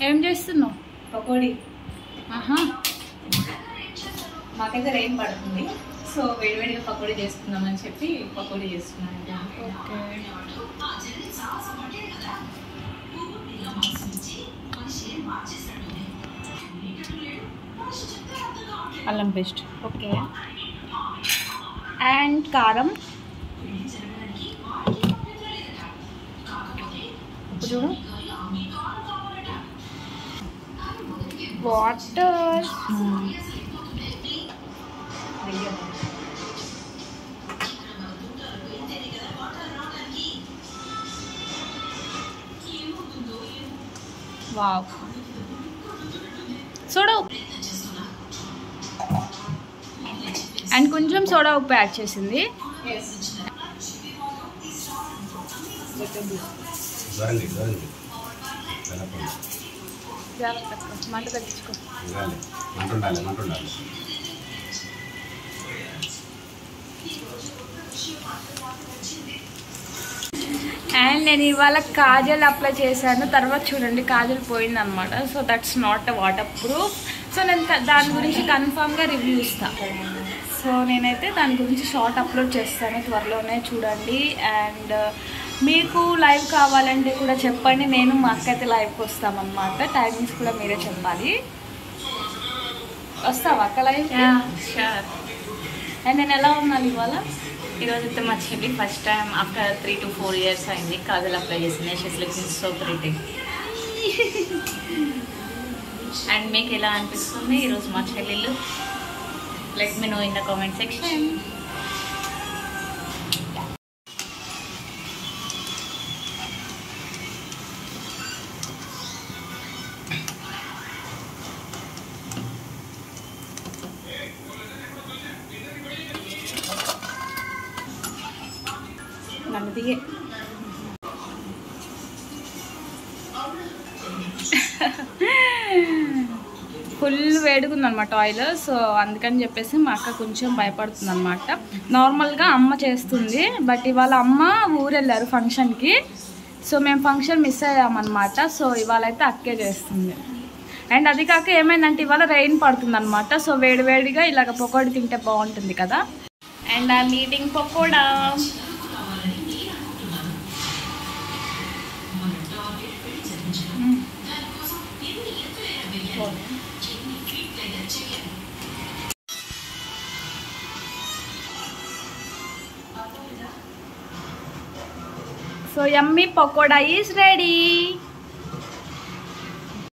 ఏం చేస్తున్నావు? పకోడీ. మాకైతే రెయిన్ పడుతుంది, సో వేడివేడిగా పకోడీ చేసుకుందామని చెప్పి పకోడీ చేస్తున్నాను. ఓకే. అల్లం పేస్ట్. ఓకే. అండ్ కారం చూడు. వాటర్. వావ్. సోడా అండ్ కొంచెం సోడా ఉప్పు యాడ్ చేసింది. మంట తగ్గించుకో. అండ్ నేను ఇవాళ కాజల్ అప్లై చేశాను. తర్వాత చూడండి కాజల్ పోయిందనమాట. So that's not a waterproof. సో నేను దాని గురించి కన్ఫామ్గా రివ్యూ ఇస్తాను. సో నేనైతే దాని గురించి షార్ట్ అప్లోడ్ చేస్తాను త్వరలోనే, చూడండి. అండ్ మీకు లైవ్ కావాలంటే కూడా చెప్పండి, నేను మా అక్క అయితే లైవ్కి వస్తామన్నమాట. టైమింగ్స్ కూడా మీరే చెప్పాలి. వస్తావా అక్క లైవ్? షూర్. అండ్ నేను ఎలా ఉన్నాను ఇవాళ? ఈరోజు అయితే మా చెల్లి first time after 3 to 4 years అయింది కాజల్ అప్లై చేసింది. She's looking so pretty. And మీకు ఎలా అనిపిస్తుంది ఈరోజు మా చెల్లెళ్ళు? Let me know in the comment section. నన్నదిగే. ఫుల్ వేడుకుంది అనమాట ఆయిల్. సో అందుకని చెప్పేసి మా అక్క కొంచెం భయపడుతుంది అనమాట. నార్మల్గా అమ్మ చేస్తుంది, బట్ ఇవాళ అమ్మ ఊరు వెళ్ళారు ఫంక్షన్కి. సో మేము ఫంక్షన్ మిస్ అయ్యామన్నమాట. సో ఇవాళ అయితే అక్కే చేస్తుంది. అండ్ అది కాక ఏమైందంటే ఇవాళ రెయిన్ పడుతుంది అనమాట. సో వేడివేడిగా ఇలాగ పకోడీ తింటే బాగుంటుంది కదా. అండ్ ఆ meeting pakoda. So yummy pakoda is ready.